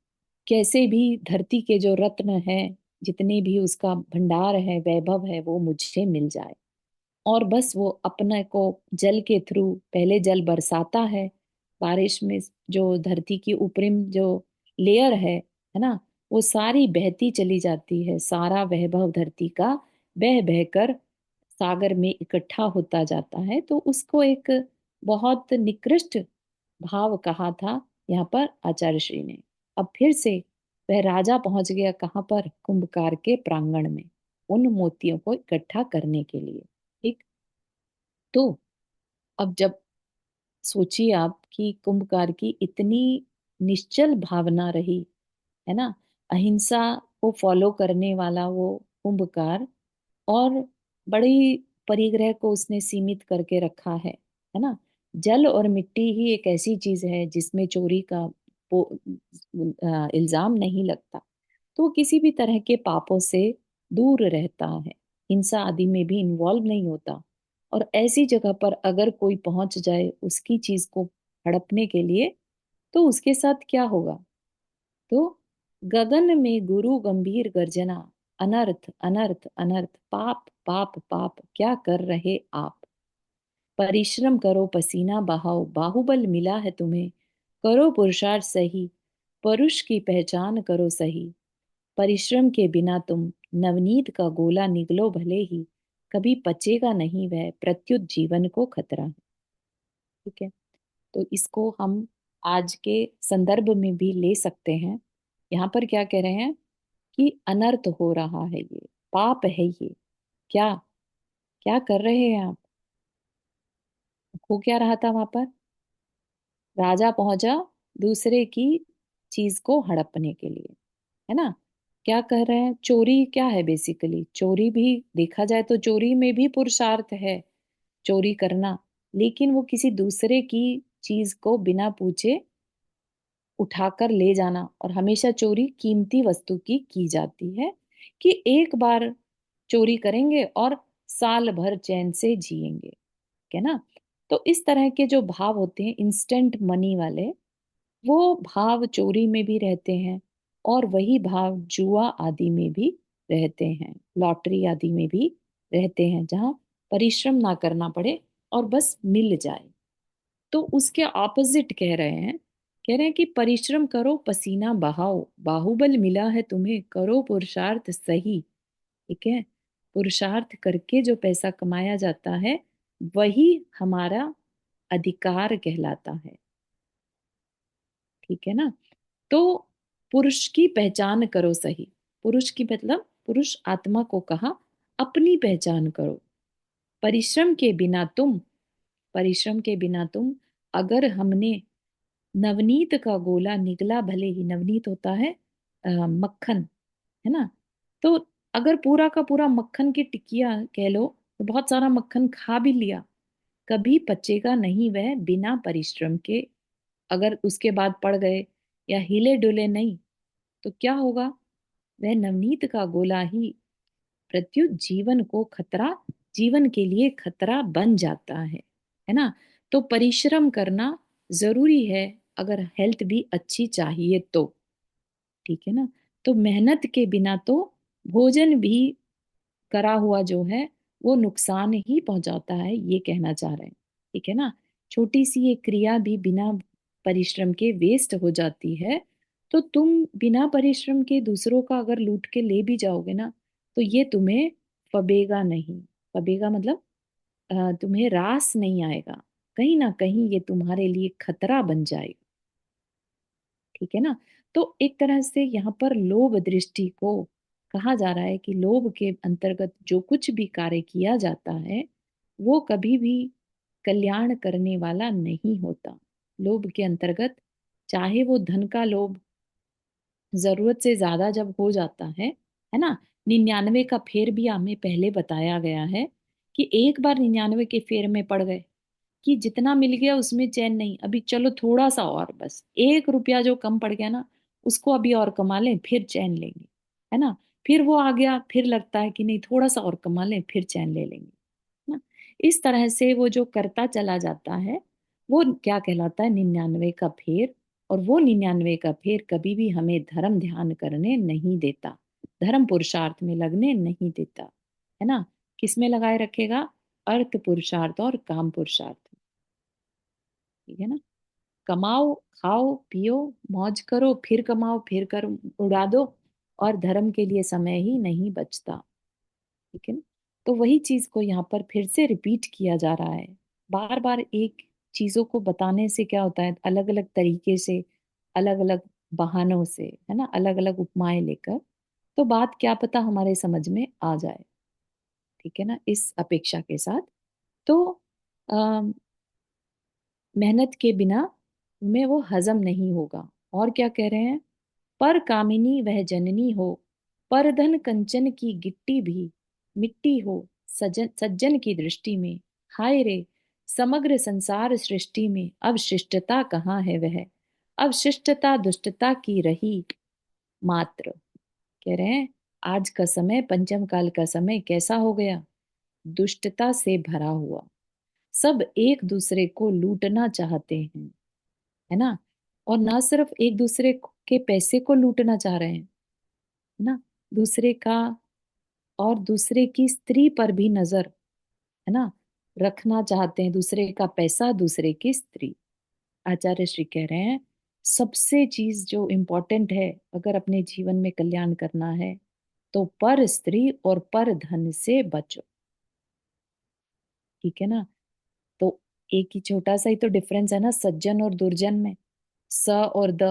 कैसे भी धरती के जो रत्न है, जितने भी उसका भंडार है, वैभव है, वो मुझे मिल जाए। और बस वो अपने को जल के थ्रू पहले जल बरसाता है। बारिश में जो धरती की ऊपरी जो लेयर है ना, वो सारी बहती चली जाती है। सारा वैभव धरती का बह बहकर सागर में इकट्ठा होता जाता है। तो उसको एक बहुत निकृष्ट भाव कहा था यहाँ पर आचार्य श्री ने। अब फिर से वह राजा पहुंच गया कहाँ पर? कुंभकार के प्रांगण में, उन मोतियों को इकट्ठा करने के लिए। ठीक। तो अब जब सोचिए आप कि कुंभकार की इतनी निश्चल भावना रही, है ना, अहिंसा को फॉलो करने वाला वो कुंभकार, और बड़ी परिग्रह को उसने सीमित करके रखा है ना। जल और मिट्टी ही एक ऐसी चीज है जिसमें चोरी का इल्जाम नहीं लगता। तो वो किसी भी तरह के पापों से दूर रहता है, हिंसा आदि में भी इन्वॉल्व नहीं होता। और ऐसी जगह पर अगर कोई पहुंच जाए उसकी चीज को हड़पने के लिए, तो उसके साथ क्या होगा? तो गगन में गुरु गंभीर गर्जना, अनर्थ अनर्थ अनर्थ, पाप पाप पाप, क्या कर रहे आप? परिश्रम करो, पसीना बहाओ, बाहुबल मिला है तुम्हें, करो पुरुषार्थ सही, परुष की पहचान करो सही। परिश्रम के बिना तुम नवनीत का गोला निगलो भले ही, कभी पचेगा नहीं वह, प्रत्युत जीवन को खतरा है। ठीक है। तो इसको हम आज के संदर्भ में भी ले सकते हैं। यहाँ पर क्या कह रहे हैं कि अनर्थ हो रहा है, ये पाप है ये। क्या क्या कर रहे हैं आप? हो क्या रहा था वहां पर? राजा पहुंचा दूसरे की चीज को हड़पने के लिए, है ना। क्या कर रहे हैं? चोरी क्या है? बेसिकली चोरी भी देखा जाए तो चोरी में भी पुरुषार्थ है, चोरी करना। लेकिन वो किसी दूसरे की चीज को बिना पूछे उठाकर ले जाना, और हमेशा चोरी कीमती वस्तु की जाती है कि एक बार चोरी करेंगे और साल भर चैन से जिएंगे, है ना। तो इस तरह के जो भाव होते हैं इंस्टेंट मनी वाले, वो भाव चोरी में भी रहते हैं, और वही भाव जुआ आदि में भी रहते हैं, लॉटरी आदि में भी रहते हैं, जहाँ परिश्रम ना करना पड़े और बस मिल जाए। तो उसके ऑपोजिट कह रहे हैं कि परिश्रम करो, पसीना बहाओ, बाहुबल मिला है तुम्हें, करो पुरुषार्थ सही। ठीक है। पुरुषार्थ करके जो पैसा कमाया जाता है वही हमारा अधिकार कहलाता है। ठीक है ना। तो पुरुष की पहचान करो सही। पुरुष की मतलब पुरुष आत्मा को कहा, अपनी पहचान करो। परिश्रम के बिना तुम, परिश्रम के बिना तुम, अगर हमने नवनीत का गोला निगला भले ही, नवनीत होता है मक्खन, है ना। तो अगर पूरा का पूरा मक्खन की टिकिया कह लो, तो बहुत सारा मक्खन खा भी लिया, कभी पचेगा नहीं वह बिना परिश्रम के। अगर उसके बाद पड़ गए या हिले डुले नहीं, तो क्या होगा? वह नवनीत का गोला ही प्रत्युत जीवन को खतरा, जीवन के लिए खतरा बन जाता है ना। तो परिश्रम करना जरूरी है अगर हेल्थ भी अच्छी चाहिए तो। ठीक है ना। तो मेहनत के बिना तो भोजन भी करा हुआ जो है वो नुकसान ही पहुंचाता है, ये कहना चाह रहे हैं। ठीक है ना। छोटी सी ये क्रिया भी बिना परिश्रम के वेस्ट हो जाती है। तो तुम बिना परिश्रम के दूसरों का अगर लूट के ले भी जाओगे ना, तो ये तुम्हें फबेगा नहीं। फबेगा मतलब तुम्हें रास नहीं आएगा, कहीं ना कहीं ये तुम्हारे लिए खतरा बन जाएगा। ठीक है ना। तो एक तरह से यहाँ पर लोभ दृष्टि को कहा जा रहा है कि लोभ के अंतर्गत जो कुछ भी कार्य किया जाता है वो कभी भी कल्याण करने वाला नहीं होता। लोभ के अंतर्गत, चाहे वो धन का लोभ जरूरत से ज्यादा जब हो जाता है ना, 99 का फेर भी हमें पहले बताया गया है कि एक बार 99 के फेर में पड़ गए कि जितना मिल गया उसमें चैन नहीं, अभी चलो थोड़ा सा और, बस 1 रुपया जो कम पड़ गया ना, उसको अभी और कमा लें फिर चैन लेंगे, है ना। फिर वो आ गया, फिर लगता है कि नहीं थोड़ा सा और कमा लें फिर चैन ले लेंगे, है ना। इस तरह से वो जो करता चला जाता है वो क्या कहलाता है, 99 का फेर। और वो 99 का फेर कभी भी हमें धर्म ध्यान करने नहीं देता, धर्म पुरुषार्थ में लगने नहीं देता, है ना। किस में लगाए रखेगा, अर्थ पुरुषार्थ और काम पुरुषार्थ, ठीक है ना। कमाओ, खाओ, पियो, मौज करो, फिर कमाओ, फिर कर उड़ा दो, और धर्म के लिए समय ही नहीं बचता, ठीक है ना। तो वही चीज को यहाँ पर फिर से रिपीट किया जा रहा है। बार बार एक चीजों को बताने से क्या होता है, अलग अलग तरीके से, अलग अलग बहानों से, है ना, अलग अलग उपमाएं लेकर, तो बात क्या पता हमारे समझ में आ जाए, ठीक है ना, इस अपेक्षा के साथ। तो मेहनत के बिना में वो हजम नहीं होगा। और क्या कह रहे हैं, पर कामिनी वह जननी हो, पर धन कंचन की गिट्टी भी मिट्टी हो, सजन सज्जन की दृष्टि में। हाय रे, समग्र संसार सृष्टि में अब शिष्टता कहाँ है वह, अब शिष्टता दुष्टता की रही मात्र। कह रहे हैं आज का समय, पंचम काल का समय कैसा हो गया, दुष्टता से भरा हुआ। सब एक दूसरे को लूटना चाहते हैं, है ना। और ना सिर्फ एक दूसरे के पैसे को लूटना चाह रहे हैं, है ना, दूसरे का और दूसरे की स्त्री पर भी नजर, है ना, रखना चाहते हैं, दूसरे का पैसा दूसरे की स्त्री। आचार्य श्री कह रहे हैं सबसे चीज जो इम्पोर्टेंट है अगर अपने जीवन में कल्याण करना है, तो पर स्त्री और पर धन से बचो, ठीक है ना। तो एक ही छोटा सा ही तो डिफरेंस है ना सज्जन और दुर्जन में, स और द,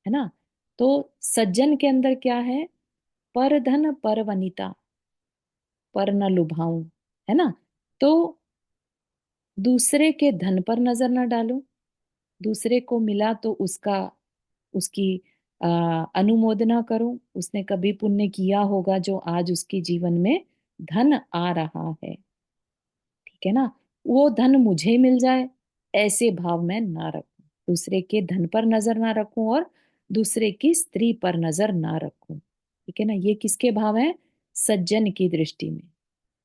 है ना। तो सज्जन के अंदर क्या है, पर धन पर वनिता, पर न लुभाऊं, है ना। तो दूसरे के धन पर नजर न डालो, दूसरे को मिला तो उसका, उसकी अनुमोदना करो, उसने कभी पुण्य किया होगा जो आज उसके जीवन में धन आ रहा है, ठीक है ना। वो धन मुझे मिल जाए ऐसे भाव में ना रखूं, दूसरे के धन पर नजर ना रखूं और दूसरे की स्त्री पर नजर ना रखूं, ठीक है ना। ये किसके भाव है, सज्जन की दृष्टि में।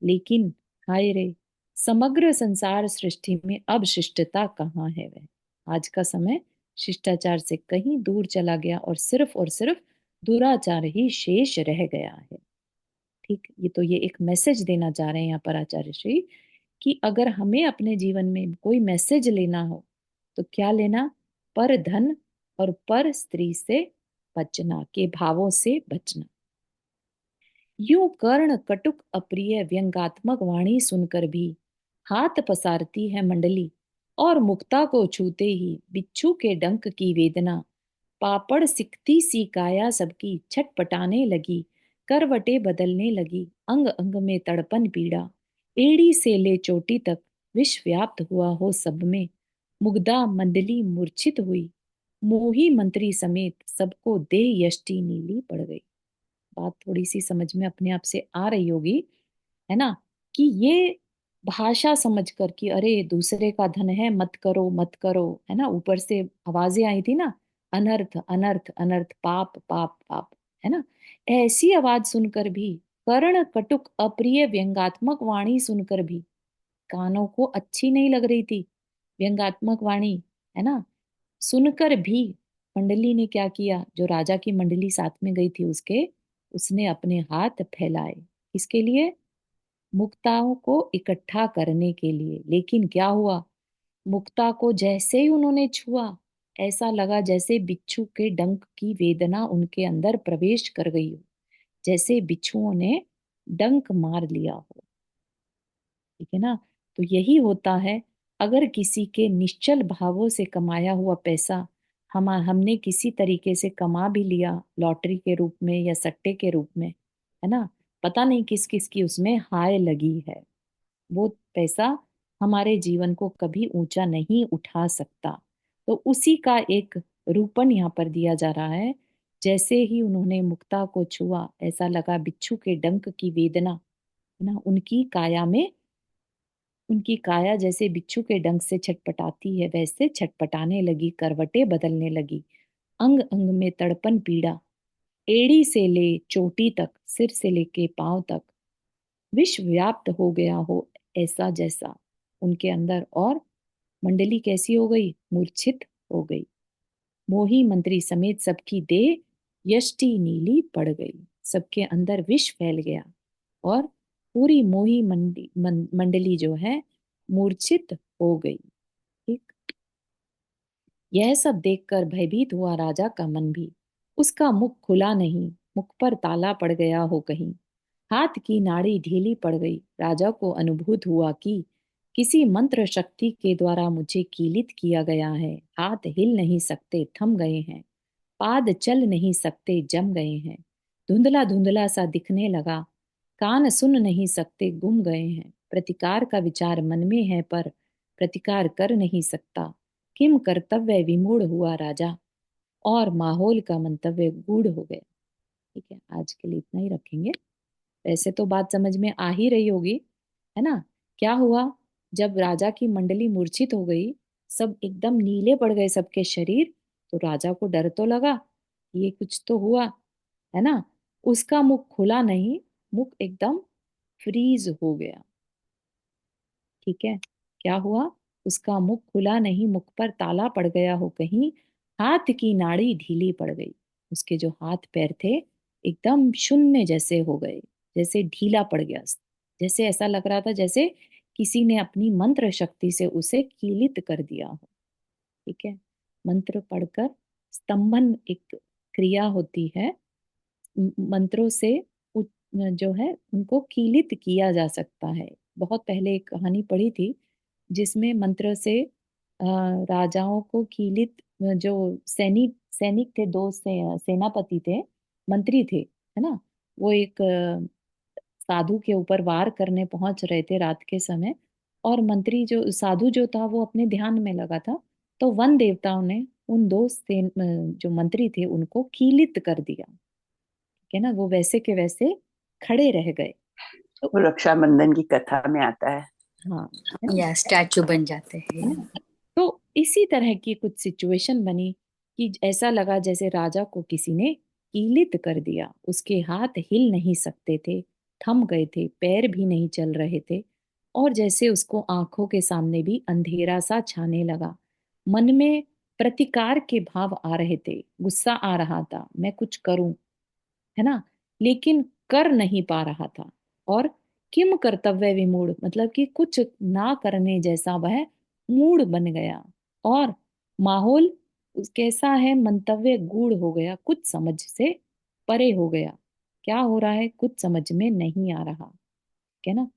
लेकिन हाय रे, समग्र संसार सृष्टि में अब शिष्टता कहाँ है वह, आज का समय शिष्टाचार से कहीं दूर चला गया और सिर्फ दुराचार ही शेष रह गया है, ठीक। ये तो ये एक मैसेज देना चाह रहे हैं यहाँ पर आचार्य श्री, कि अगर हमें अपने जीवन में कोई मैसेज लेना हो तो क्या लेना, पर धन और पर स्त्री से बचना, के भावों से बचना। यूं कर्ण कटुक अप्रिय व्यंगात्मक वाणी सुनकर भी हाथ पसारती है मंडली, और मुक्ता को छूते ही बिच्छू के डंक की वेदना, पापड़ सिकती सी काया सबकी छटपटाने लगी, करवटे बदलने लगी, अंग अंग में तड़पन पीड़ा, एड़ी से ले चोटी तक विष व्याप्त हुआ हो सब में, मुग्धा मंडली मूर्छित हुई, मोही मंत्री समेत सबको देह यष्टि नीली पड़ गई। बात थोड़ी सी समझ में अपने आप से आ रही होगी, है ना, कि ये भाषा समझ कर कि अरे दूसरे का धन है मत करो मत करो, है ना, ऊपर से आवाजें आई थी ना, अनर्थ अनर्थ अनर्थ, पाप पाप पाप, है ना। ऐसी आवाज सुनकर भी, कर्ण कटुक अप्रिय व्यंगात्मक वाणी सुनकर भी, कानों को अच्छी नहीं लग रही थी व्यंगात्मक वाणी, है ना, सुनकर भी मंडली ने क्या किया, जो राजा की मंडली साथ में गई थी उसके, उसने अपने हाथ फैलाए, किसके लिए, मुक्ताओं को इकट्ठा करने के लिए। लेकिन क्या हुआ, मुक्ता को जैसे ही उन्होंने छुआ, ऐसा लगा जैसे बिच्छू के डंक की वेदना उनके अंदर प्रवेश कर गई हो, जैसे बिच्छुओं ने डंक मार लिया हो, ठीक है ना। तो यही होता है, अगर किसी के निश्चल भावों से कमाया हुआ पैसा हमने किसी तरीके से कमा भी लिया, लॉटरी के रूप में या सट्टे के रूप में, है ना, पता नहीं किस किस की उसमें हाय लगी है, वो पैसा हमारे जीवन को कभी ऊंचा नहीं उठा सकता। तो उसी का एक रूपन यहाँ पर दिया जा रहा है, जैसे ही उन्होंने मुक्ता को छुआ ऐसा लगा बिच्छू के डंक की वेदना, है ना, उनकी काया जैसे बिच्छू के डंक से छटपटाती है वैसे छटपटाने लगी, करवटें बदलने लगी, अंग अंग में तड़पन पीड़ा, एड़ी से ले चोटी तक, सिर से लेके पांव तक विश्व व्याप्त हो गया हो ऐसा जैसा उनके अंदर। और मंडली कैसी हो गई? मूर्छित हो गई। मोही मंत्री समेत सबकी देह यष्टि नीली पड़ गई। सबके अंदर विष फैल गया और पूरी मोही मंडली जो है मूर्छित हो गई। ठीक। यह सब देखकर भयभीत हुआ राजा का मन भी। उसका मुख खुला नहीं, मुख पर ताला पड़ गया हो कहीं। हाथ की नाड़ी ढीली पड़ गई। राजा को अनुभूत हुआ कि किसी मंत्र शक्ति के द्वारा मुझे कीलित किया गया है। हाथ हिल नहीं सकते, थम गए हैं। पाद चल नहीं सकते, जम गए हैं। धुंधला धुंधला सा दिखने लगा। कान सुन नहीं सकते, गुम गए हैं। प्रतिकार का विचार मन में है पर प्रतिकार कर नहीं सकता। किम कर्तव्य विमूढ़ हुआ राजा और माहौल का मंतव्य गूढ़ हो गया। ठीक है, आज के लिए इतना ही रखेंगे। वैसे तो बात समझ में आ ही रही होगी, है ना? क्या हुआ जब राजा की मंडली मूर्छित हो गई, सब एकदम नीले पड़ गए सबके शरीर, तो राजा को डर तो लगा, ये कुछ तो हुआ, है ना? उसका मुख खुला नहीं, मुख एकदम फ्रीज हो गया। ठीक है, क्या हुआ? उसका मुख खुला नहीं, मुख पर ताला पड़ गया हो कहीं। हाथ की नाड़ी ढीली पड़ गई। उसके जो हाथ पैर थे एकदम शून्य जैसे हो गए, जैसे ढीला पड़ गया। जैसे ऐसा लग रहा था जैसे किसी ने अपनी मंत्र शक्ति से उसे कीलित कर दिया हो। ठीक है, मंत्र पढ़कर स्तंभन एक क्रिया होती है। मंत्रों से जो है उनको कीलित किया जा सकता है। बहुत पहले एक कहानी पढ़ी थी जिसमें मंत्र से राजाओं को कीलित, जो सैनिक सैनिक थे, दो सेनापति थे, मंत्री थे, है ना? वो एक साधु के ऊपर वार करने पहुंच रहे थे रात के समय। और मंत्री जो साधु जो था वो अपने ध्यान में लगा था। तो वन देवताओं ने उन दो जो मंत्री थे उनको कीलित कर दिया। ठीक है ना, वो वैसे के वैसे खड़े रह गए। तो वो रक्षाबंधन की कथा में आता है। हाँ, है ना? या स्टैचू बन जाते है हैं। ना? तो इसी तरह की कुछ सिचुएशन बनी कि ऐसा लगा जैसे राजा को किसी ने कीलित कर दिया। उसके हाथ हिल नहीं सकते थे, थम गए थे, पैर भी नहीं चल रहे थे। और जैसे उसको आंखों के सामने भी अंधेरा सा छाने लगा। मन में प्रतिकार के भाव आ रहे थे, गुस्सा आ रहा था, मैं कुछ करूं, है ना? लेकिन कर नहीं पा रहा था। और किम कर्तव्य विमूढ़, मतलब कि कुछ ना करने जैसा वह मूड बन गया। और माहौल कैसा है? मंतव्य गूढ़ हो गया, कुछ समझ से परे हो गया। क्या हो रहा है कुछ समझ में नहीं आ रहा, है ना?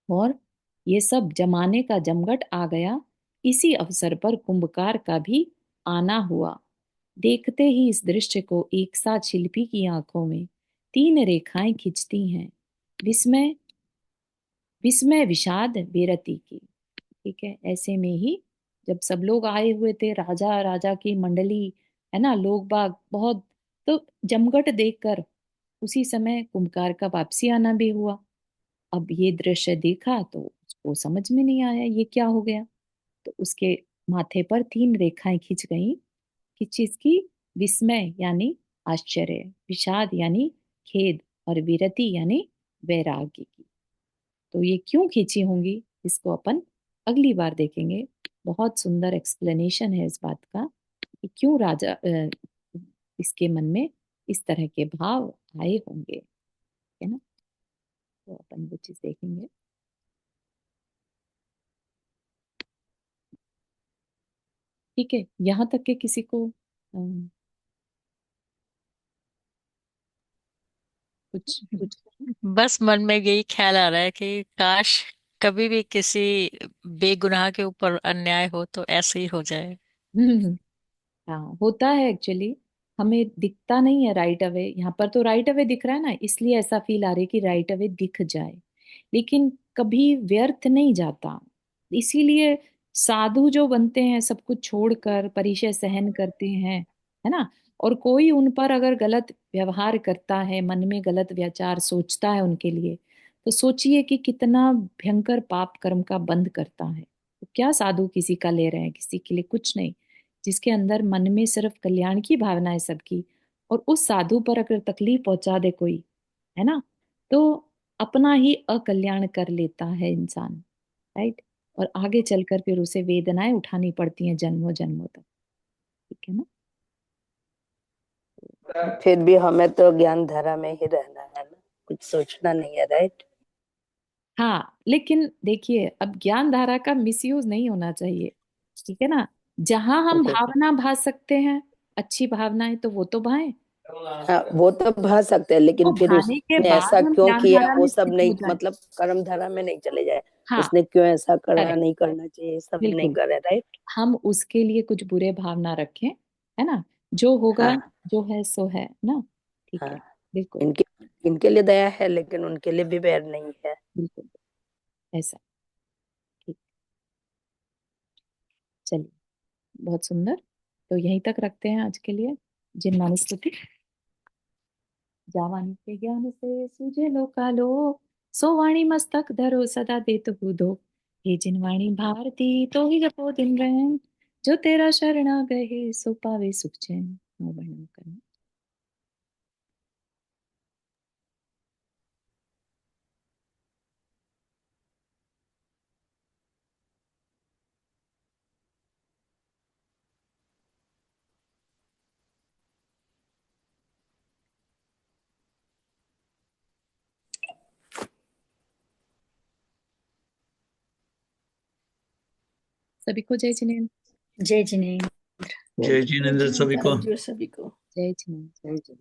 और ये सब जमाने का जमघट आ गया। इसी अवसर पर कुंभकार का भी आना हुआ। देखते ही इस दृश्य को एक साथ शिल्पी की आंखों में तीन रेखाएं खिंचती हैं, विस्मय, विस्मय, विषाद, बेरती की। ठीक है, ऐसे में ही जब सब लोग आए हुए थे, राजा राजा की मंडली, है ना, लोग बाग बहुत, तो जमघट देखकर उसी समय कुंभकार का वापसी आना भी हुआ। अब ये दृश्य देखा तो उसको समझ में नहीं आया ये क्या हो गया। तो उसके माथे पर तीन रेखाएं खिंच गईं। किस चीज की? विस्मय यानी आश्चर्य, विषाद यानी खेद, और विरति यानी वैराग्य की। तो ये क्यों खींची होंगी इसको अपन अगली बार देखेंगे। बहुत सुंदर एक्सप्लेनेशन है इस बात का कि क्यों राजा इसके मन में इस तरह के भाव आए होंगे, है ना? तो अपन वो चीज देखेंगे। ठीक है, यहाँ तक के किसी को कुछ बस मन में यही ख्याल आ रहा है कि काश कभी भी किसी बेगुनाह के ऊपर अन्याय हो तो ऐसे ही हो जाए। हाँ, होता है एक्चुअली। हमें दिखता नहीं है राइट अवे, यहाँ पर तो राइट अवे दिख रहा है ना, इसलिए ऐसा फील आ रही है कि राइट अवे दिख जाए। लेकिन कभी व्यर्थ नहीं जाता। इसीलिए साधु जो बनते हैं सब कुछ छोड़कर परिचय सहन करते हैं, है ना? और कोई उन पर अगर गलत व्यवहार करता है, मन में गलत विचार सोचता है उनके लिए, तो सोचिए कि कितना भयंकर पाप कर्म का बंध करता है। तो क्या साधु किसी का ले रहे हैं? किसी के लिए कुछ नहीं। जिसके अंदर मन में सिर्फ कल्याण की भावना है सबकी, और उस साधु पर अगर तकलीफ पहुंचा दे कोई, है ना, तो अपना ही अकल्याण कर लेता है इंसान, राइट। और आगे चलकर फिर उसे वेदनाएं उठानी पड़ती हैं जन्मों जन्मों तक, ठीक है ना। फिर भी हमें तो ज्ञान धारा में ही रहना है ना, कुछ सोचना नहीं है, राइट। हाँ, लेकिन देखिए अब ज्ञान धारा का मिसयूज नहीं होना चाहिए, ठीक है ना। जहां हम ओके। भावना भा सकते हैं, अच्छी भावनाएं, तो वो तो भाएं। हाँ, वो तो भा सकते हैं, तो लेकिन फिर भाने के उसने ऐसा बाद हम क्यों ज्ञान किया धारा वो में सब स्थित हो नहीं, जाए। मतलब कर्म धारा में नहीं चले जाए। हाँ, उसने क्यों ऐसा करा, करेक्ट, नहीं करना चाहिए, सब नहीं बिल्कुल। करे, राइट। हम उसके लिए कुछ बुरे भावना रखें, है ना, जो होगा, हाँ जो है सो है ना, ठीक है। हाँ। बिल्कुल इनके इनके लिए दया है, लेकिन उनके लिए भी बैर नहीं है। बिल्कुल ऐसा, ठीक। चलिए, बहुत सुंदर। तो यहीं तक रखते हैं आज के लिए। जिन मानुस्मृति। जावानी के ज्ञान से सूझे लो कालो, सो वाणी मस्तक धरो सदा देत बुधो। हे जिन वाणी भारती तो ही जपो दिन रैन, जो तेरा शरणा गए सो पावे सुख चैन। नौ वर्णों करना। सभी को जय जिनेन्द्र। जय जिनेन्द्र। जय जिनेन्द्र सभी को। जो सभी को जय जिनेन्द्र। जय जिनेन्द्र।